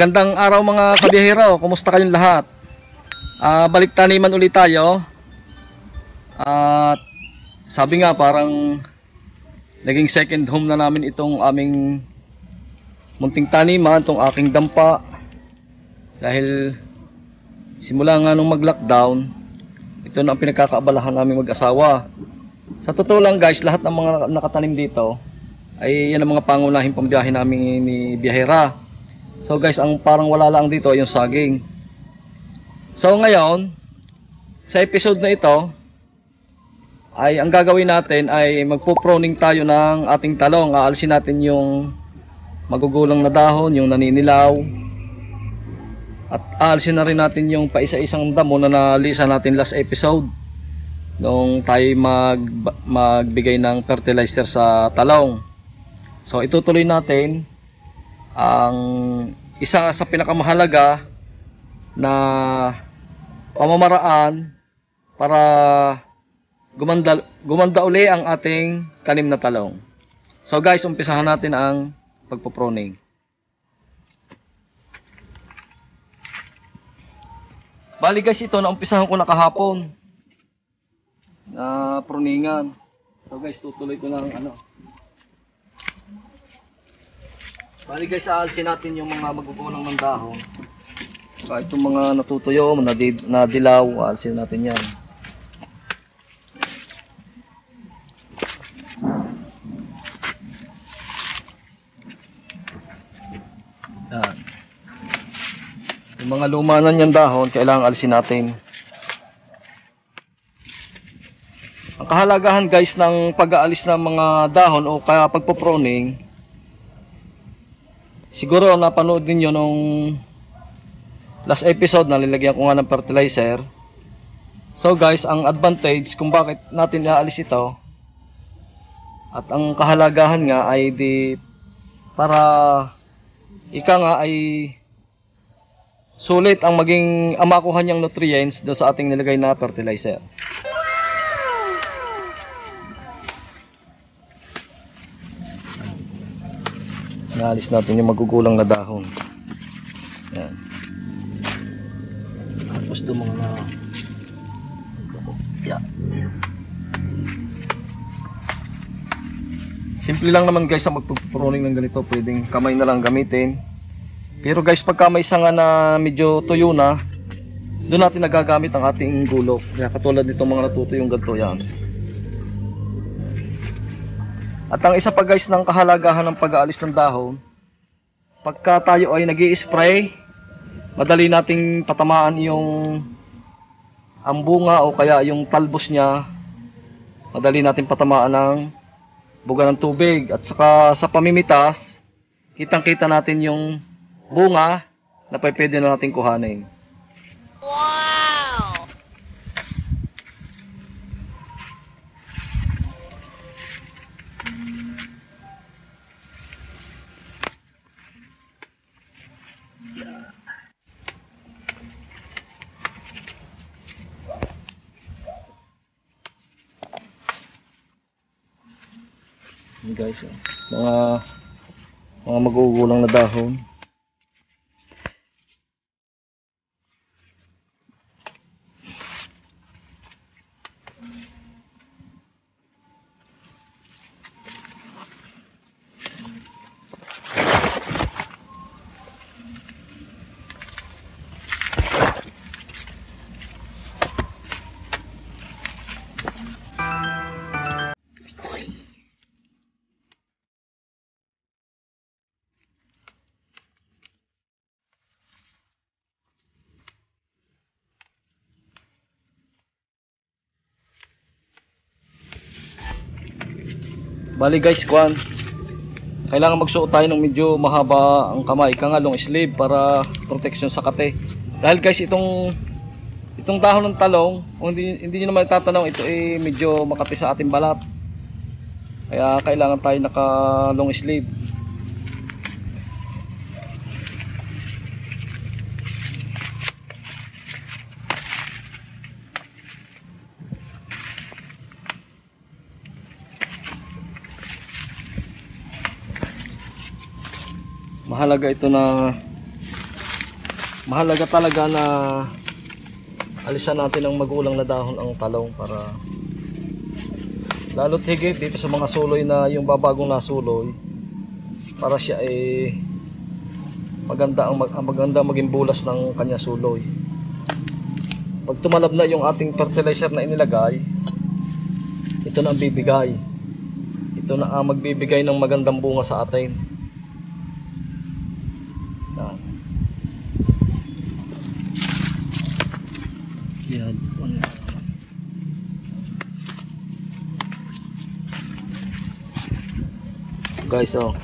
Magandang araw mga kabiyahero, kumusta kayong lahat? Balik taniman ulit tayo. At sabi nga parang naging second home na namin itong aming munting taniman, itong aking dampa. Dahil simula nga nung mag-lockdown, ito na ang pinagkakaabalahan namin mag-asawa. Sa totoo lang guys, lahat ng mga nakatanim dito ay yan ang mga pangunahing pambiyahe namin ni biyahera. So guys, ang parang wala lang dito ay yung saging. So ngayon, sa episode na ito, ay ang gagawin natin ay magpo-pruning tayo ng ating talong. Aalisin natin yung magugulang na dahon, yung naninilaw. At aalisin na rin natin yung paisa-isang damo na nalisa natin last episode nung tayo magbigay ng fertilizer sa talong. So itutuloy natin ang isa sa pinakamahalaga na pamamaraan para gumanda uli ang ating tanim na talong. So guys, umpisahan natin ang pagpo-pruning. Bali guys, ito na umpisahan ko na kahapon na pruningan. So guys, tutuloy ko lang Bali guys, aalisin natin yung mga magugulang ng dahon. Kahit itong mga natutuyo, nadilaw, aalisin natin yan. Yan. Yung mga lumanan yung dahon, kailangan alisin natin. Ang kahalagahan guys ng pag-aalis ng mga dahon o kaya pagpo-pruning, siguro napanood niyo nung last episode na nilagyan ko nga ng fertilizer. So guys, ang advantage kung bakit natin iaalis ito at ang kahalagahan nga ay para ika nga ay sulit ang maging makuha niyang nutrients do sa ating nilagay na fertilizer. Naalis natin yung magugulang na dahon. Yan. Tapos ito mga yan. Simple lang naman guys ang magpupruning ng ganito. Pwedeng kamay na lang gamitin. Pero guys, pagka may sanga na medyo tuyo na, doon natin nagagamit ang ating gulok. Kaya katulad nitong mga natutuyong ganito yan. At ang isa pa guys ng kahalagahan ng pag-aalis ng dahon, pagka tayo ay nag-i-spray, madali nating patamaan ang bunga o kaya yung talbos niya, madali nating patamaan ng buga ng tubig. At saka sa pamimitas, kitang-kita natin yung bunga na pwede na nating kuhanin. Wow! Yan guys, mga magugulang na dahon. Bali guys, kailangan magsuot tayo ng medyo mahaba ang kamay, long sleeve para protection sa kate. Dahil guys, itong dahon ng talong, kung hindi niyo naman itatanong, ito ay medyo makati sa ating balat. Kaya kailangan tayo naka long sleeve. mahalaga ito na mahalaga talaga na alisan natin ang magulang na dahon ang talong para lalo't higit dito sa mga suloy na yung babagong nasuloy, para siya ay maganda maging bulas ng kanya suloy. Pag tumalab na yung ating fertilizer na inilagay, ito na ang bibigay. Ito na ang magbibigay ng magandang bunga sa atin. Yan. Guys, oh.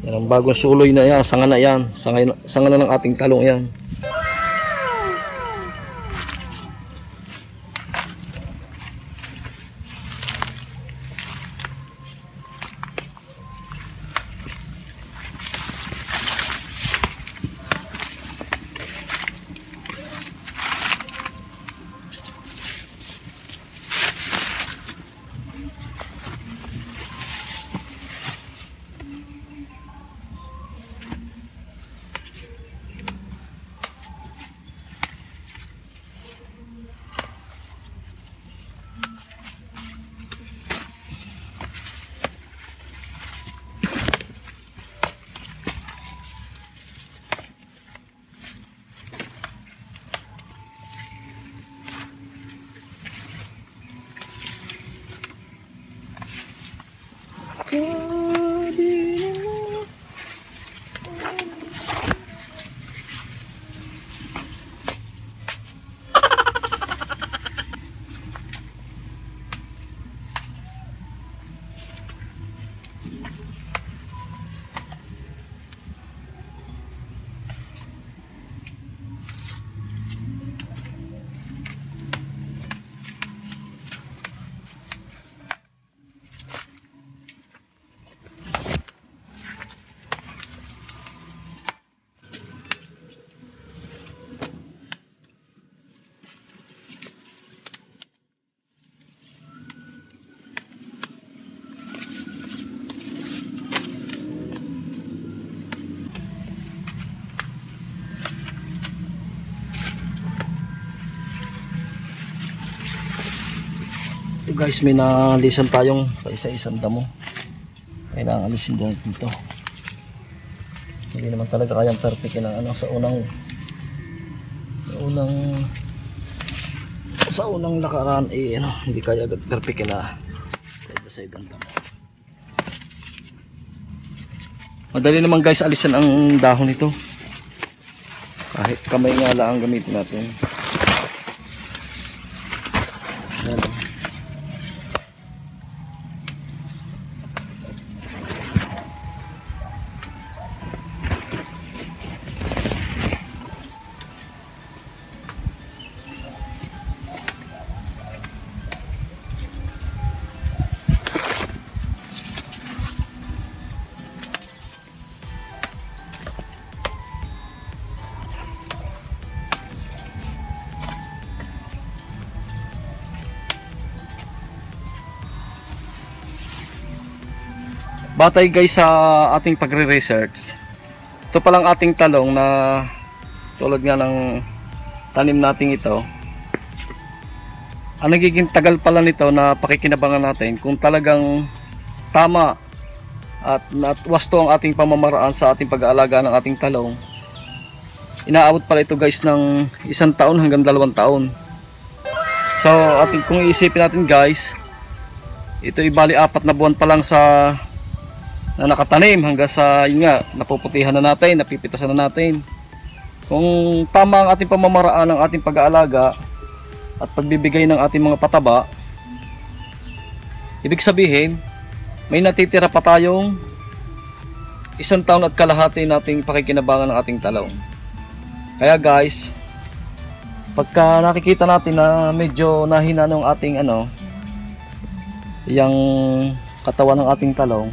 Yan ang bagong suloy na yan, sanga na yan. Sanga na ng ating talong yan. So guys, may nalisan tayong isa-isang damo. Kailangan alisin din dito. Hindi naman talaga kayang perfect ng ano sa unang lakaran ano, hindi kaya agad perfect na side ang damo. Madali naman guys alisan ang dahon nito. Kahit kamay nga lang ang gamitin natin. Ayan. Batay guys sa ating pagre-research, ito palang ating talong na tulad nga ng tanim nating ito, ang nagiging tagal pala nito na pakikinabangan natin kung talagang tama at wasto ang ating pamamaraan sa ating pag-aalaga ng ating talong. Inaabot pala ito guys ng 1 taon hanggang 2 taon. So kung iisipin natin guys, ito ibali 4 na buwan pa lang na nakatanim hanggang sa yun nga, napuputihan na natin, napipitasan na natin. Kung tama ang ating pamamaraan ng ating pag-aalaga at pagbibigay ng ating mga pataba, ibig sabihin may natitira pa tayong 1 taon at kalahati nating pakikinabangan ng ating talong. Kaya guys, pagka nakikita natin na medyo nahina ng ating yung katawan ng ating talong,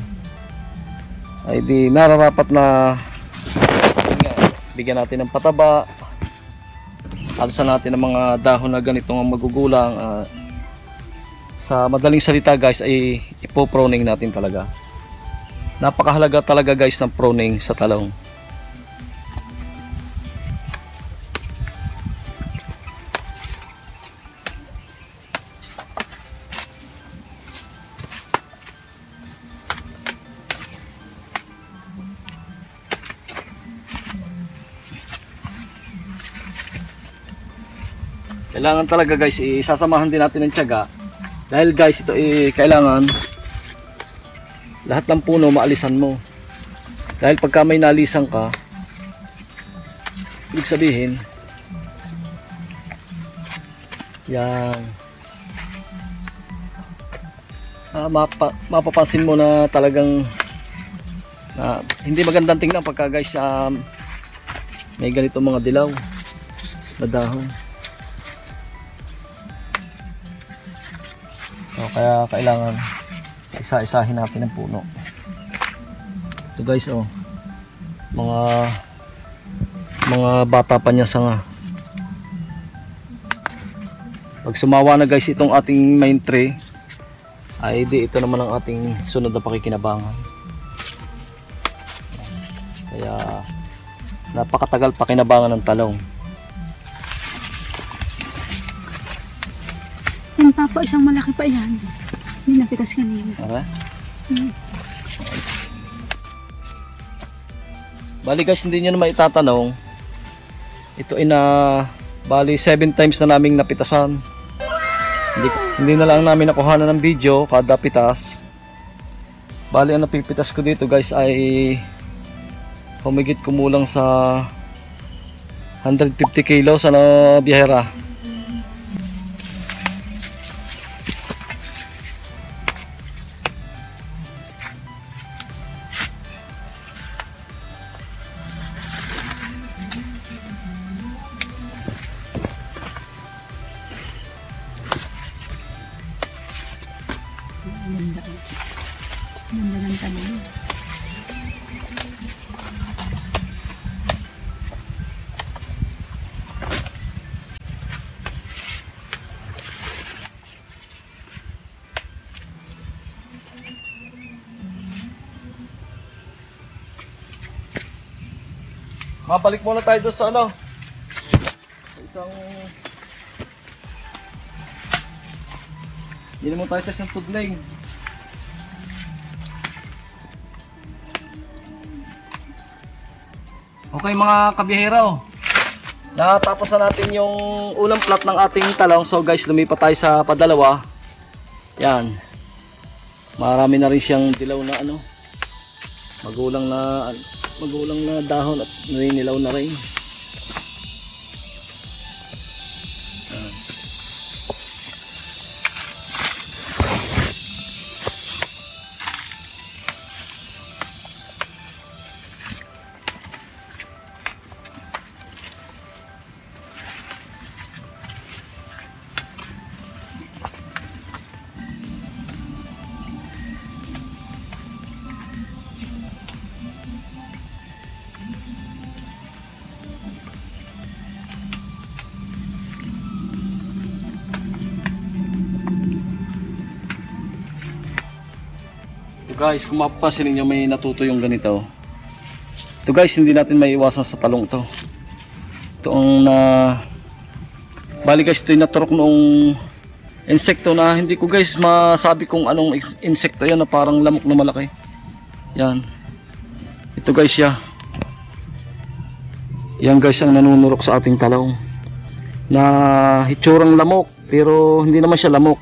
ay di nararapat na bigyan natin ng pataba, alisan natin ng mga dahon na ganitong magugulang. Sa madaling salita guys ay ipo-pruning natin talaga. Napakahalaga talaga guys ng pruning sa talong. Kailangan talaga guys, isasamahan din natin ng tiyaga. Dahil guys, ito kailangan lahat ng puno maalisan mo. Dahil pagka may nalisan ka, ibig sabihin, yan, mapapansin mo na talagang hindi magandang tingnan pagka guys may ganito mga dilaw na dahon. So kaya kailangan isa-isahin natin ang puno. Ito guys, oh, mga bata pa niya sanga. Pag sumawa na guys itong ating main tree, ay di ito naman ang ating sunod na pakikinabangan. Kaya napakatagal pakinabangan ng talong. Yan papa, isang malaki pa yan. Hindi napitas kanina. Okay? Bali guys, hindi nyo na maitatanong, ito ay bali 7 times na naming napitasan. Hindi na lang namin nakuhanan ng video kada pitas. Bali ang napipitas ko dito guys ay humigit kumulang sa 150 kilos biyahera. Ganda ng tanan. Mabalik muna tayo doon sa isang hindi naman tayo sa isang tudling. Okay mga kabiyahero, natapos na natin yung unang plot ng ating talong. So guys, lumipat tayo sa padalawa. Yan, marami na rin siyang dilaw na magulang na dahon at ninilaw na rin. Yan. Guys, kung mapapansin niyo may natuto yung ganito. Ito guys, hindi natin maiiwasan sa talong to. Ito ang bali guys, ito yung naturok noong insekto na hindi ko guys masabi kung anong insekto yan na parang lamok na malaki. Yan. Ito guys siya. Yan guys ang nanunurok sa ating talong. Na hitsurang lamok pero hindi naman siya lamok.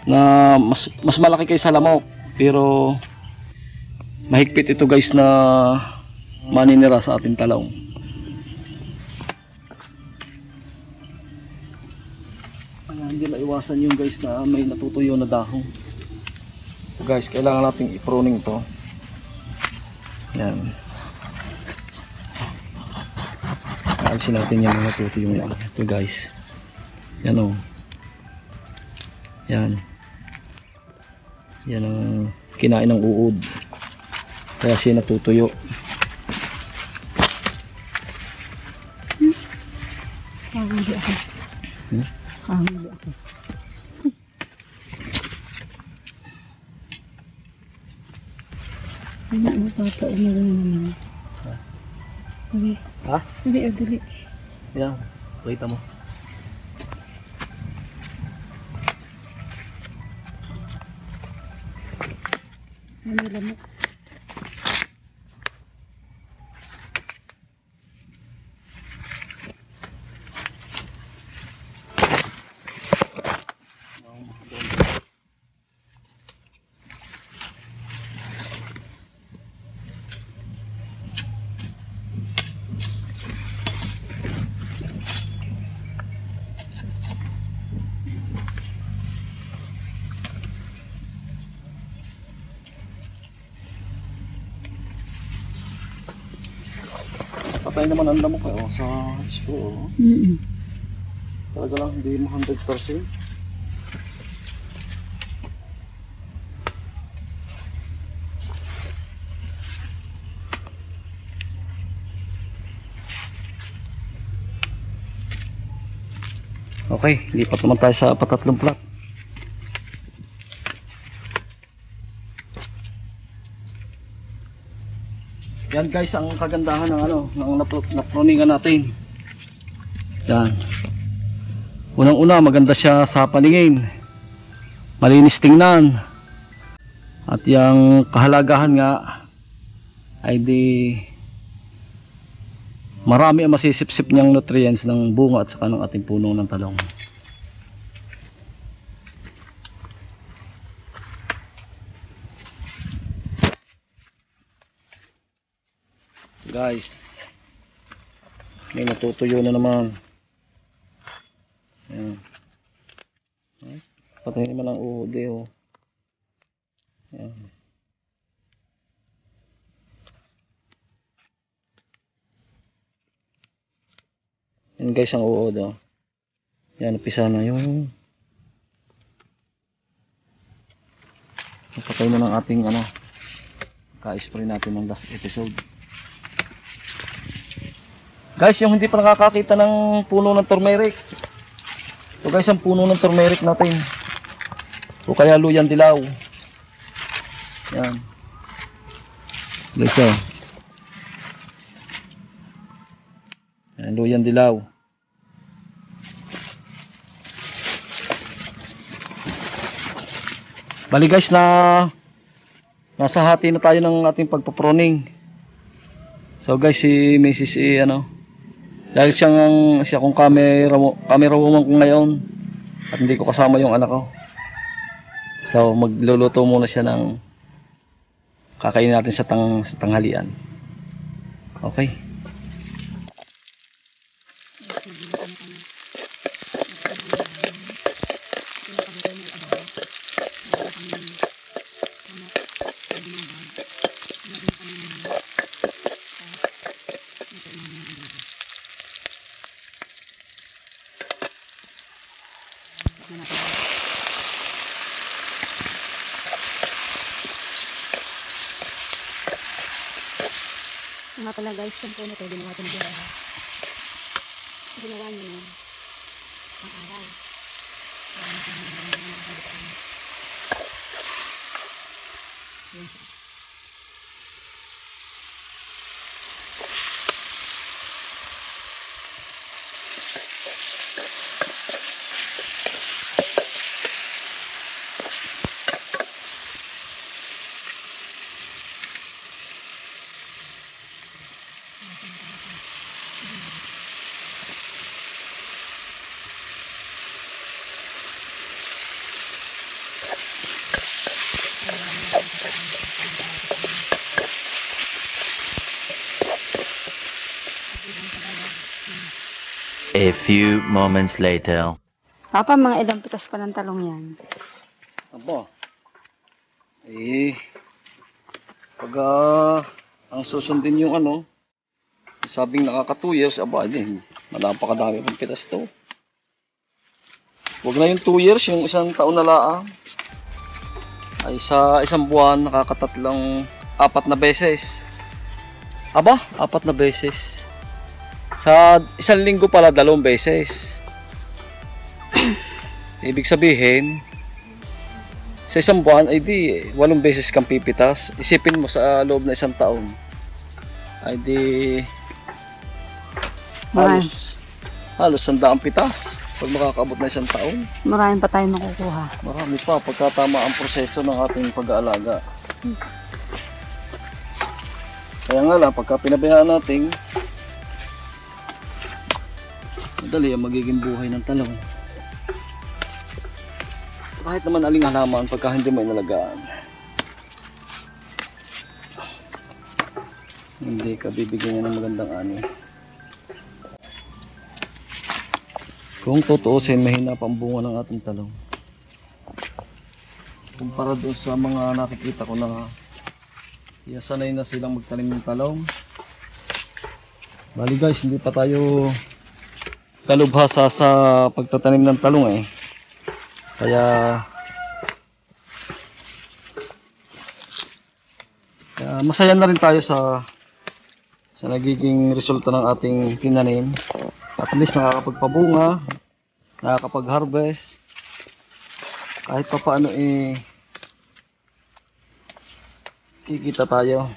Na mas malaki kaysa lamok. Pero mahigpit ito guys na maninira sa ating talong. Kaya hindi maiwasan yung guys na may natutuyo na dahon. So guys, kailangan nating i-pruning to. Yan. Alisin natin yung natutuyo na ito guys. Yan o. Yan. Yan ang kinain ng uod. Kaya siya natutuyo. Kahuli ako. Kahuli ako. Ano mo papa, umarin naman. Dali. Ha? Dali, dali. Yan. Kita mo. Ano lamok? matibay naman ang lamok eh, oh, sa screw. Oh. Talaga lang, hindi mo 100%. Okay, lipat naman tayo sa patatlong plat. Yan guys ang kagandahan ng ano, ng naproningan natin. Yan. Unang-una maganda siya sa paningin. Malinis tingnan. At yung kahalagahan nga ay di marami ang masisipsip niyang nutrients ng bunga at saka ng ating punong ng talong. Guys, may natutuyo na naman. Ayan. Patay naman ang uhod eh, oh. Ayan. Yan guys ang uod, oh. Yan, upisa na yung patay na ng ating ano, ka-spray natin ng last episode. Guys, yung hindi pa nakakakita ng puno ng turmeric, ito guys ang puno ng turmeric natin, o kaya luyan dilaw. Yan guys, oh. Yan, luyan dilaw. Bali guys, nasa hati na tayo ng ating pagpaproning. So guys, si Mrs. ano, dahil siya kung camera woman ko ngayon at hindi ko kasama yung anak ko. So magluluto muna siya ng kakainin natin sa tanghalian. Okay. Nga pala guys, kung po na ito, ginawa ito na ginawa. Ginawa niyo na ang aral. Yan siya. A few moments later. Papa, mga ilang pitas pa ng talong yan. Aba. Pag ang susundin yung ano, sabing nakaka 2 years, aba, napakadami pang pitas to. Huwag na yung 2 years, yung isang taon na laang. Ay sa isang buwan, nakakatatlong 4 na beses. Aba, 4 na beses. Sa isang linggo pala, 2 beses. Ibig sabihin, sa isang buwan ay di 8 beses kang pipitas. Isipin mo sa loob na isang taon ay di halos 100 pitas pag makakaabot na isang taon. Maraming pa tayo makukuha. Marami pa pagkatama ang proseso ng ating pag-aalaga. Kaya nga lang, pagka pinabayaan natin, madali ang magiging buhay ng talong. Kahit naman aling halaman pagka hindi mo inalagaan, hindi ka bibigyan niya ng magandang ani. Kung tutuusin, mahina pa ang bunga ng ating talong kumpara doon sa mga nakikita ko na sanay na silang magtanim ng talong. Bali guys, hindi pa tayo kalubhasa sa pagtatanim ng talong eh. Kaya masaya na rin tayo sa nagiging resulta ng ating tinanim. At least nakakapagpabunga, nakakapag-harvest. Kahit pa paano eh kikita tayo.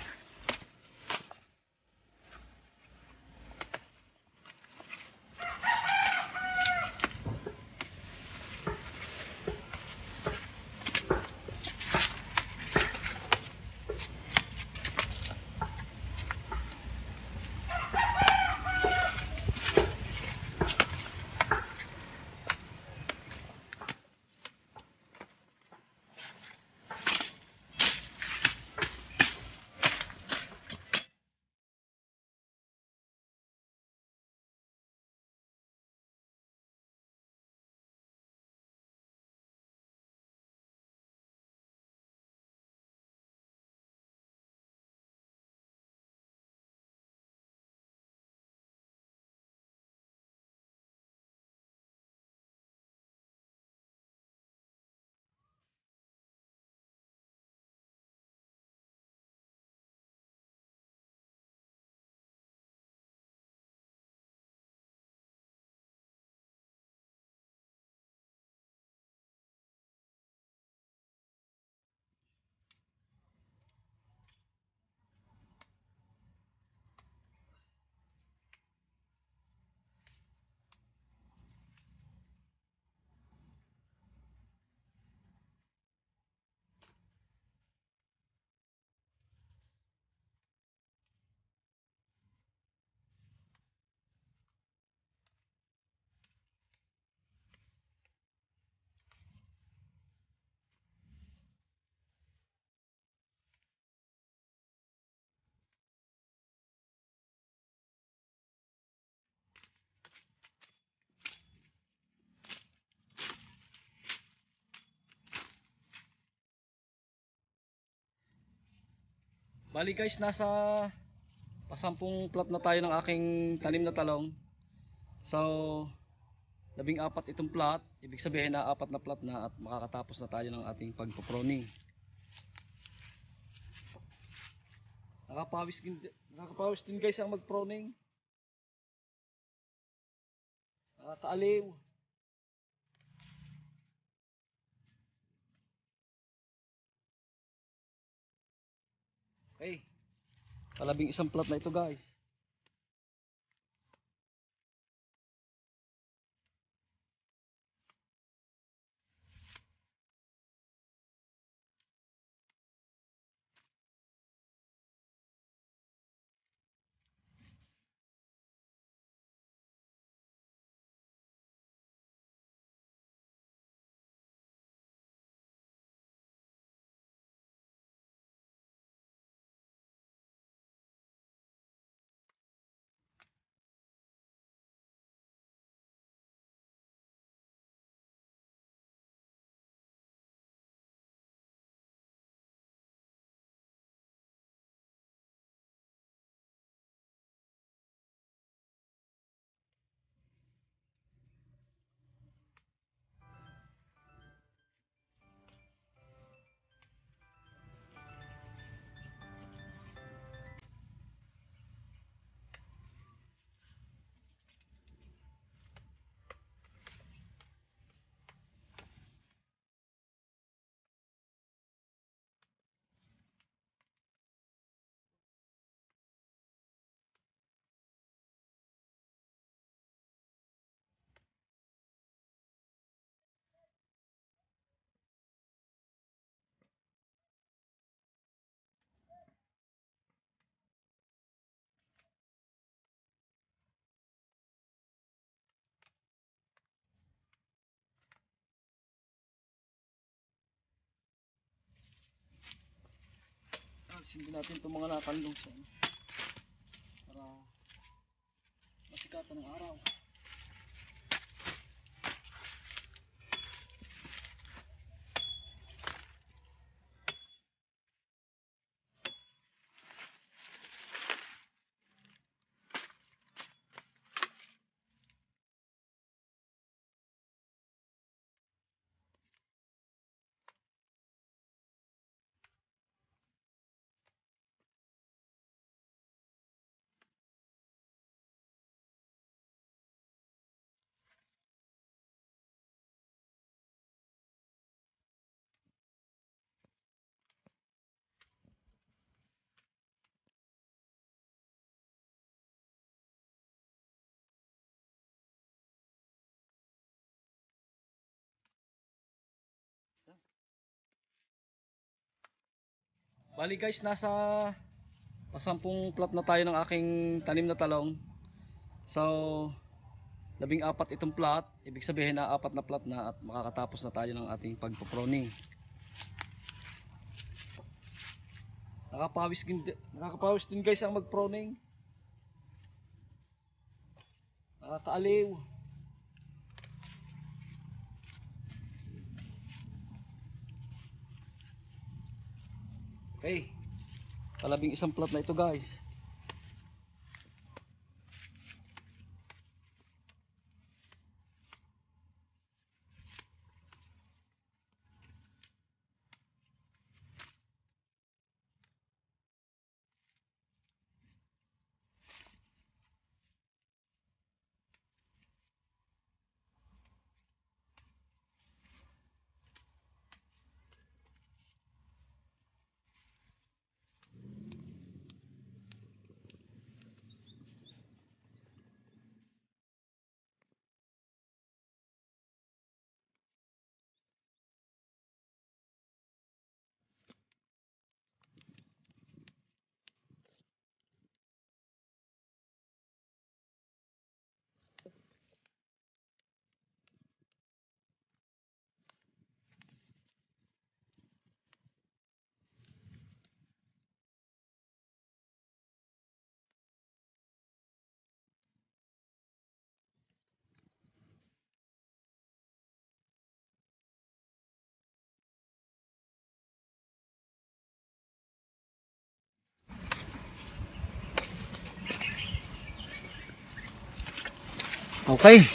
Bali guys, nasa pasampung plot na tayo ng aking tanim na talong. So, 14 itong plot. Ibig sabihin na 4 na plot na at makakatapos na tayo ng ating pagpo-pruning. Nakakapawis din guys ang mag-pruning. Nakakaaliw. Okay. Kalabing isang plot na ito guys. Sindi natin itong mga nakandong sa para masikatan ng araw. Bali guys, nasa pasampung plot na tayo ng aking tanim na talong. So 14 itong plot, ibig sabihin na 4 na plot na at makakatapos na tayo ng ating pagpo-pruning. Nakakapawis din guys ang mag-pruning. Nakakaaliw. Okay, kalabing isang plot na ito guys. Okay,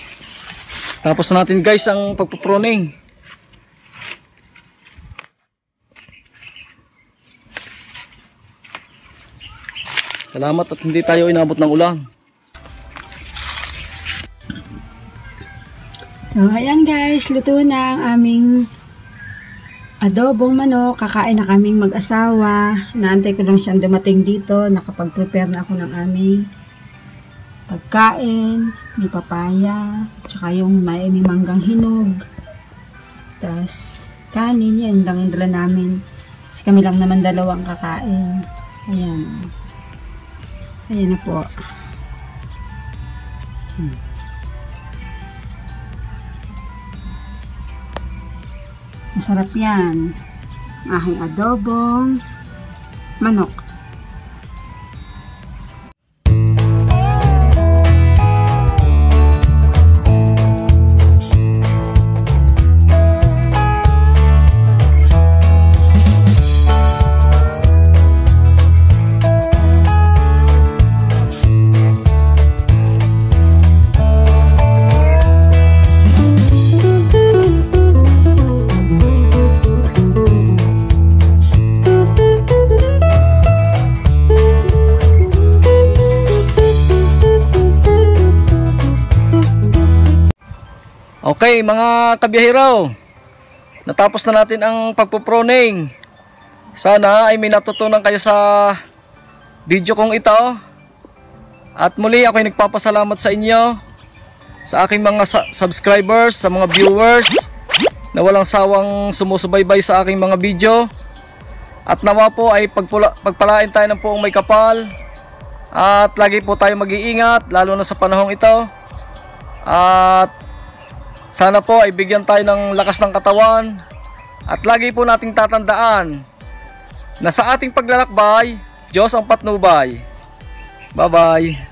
tapos na natin guys ang pagpo-pruning. Salamat at hindi tayo inabot ng ulan. So ayan guys, luto na ang aming adobong manok. Kakain na kaming mag-asawa. Naantay ko lang siyang dumating dito. Nakapag-prepare na ako ng aming pagkain, may papaya, tsaka yung may manggang hinog, tas kanin, yan lang dala namin kasi kami lang naman dalawang kakain. Ayan na po. Masarap yan, aking adobong manok. Okay mga kabiyahero, natapos na natin ang pagpo-pruning. Sana ay may natutunan kayo sa video kong ito. At muli ako ay nagpapasalamat sa inyo, sa aking mga subscribers, sa mga viewers na walang sawang sumusubaybay sa aking mga video. At nawa po ay pagpalain tayo ng poong may kapal. At lagi po tayo mag-iingat, lalo na sa panahong ito. At sana po ay bigyan tayo ng lakas ng katawan. At lagi po nating tatandaan na sa ating paglalakbay, Diyos ang patnubay. Bye-bye.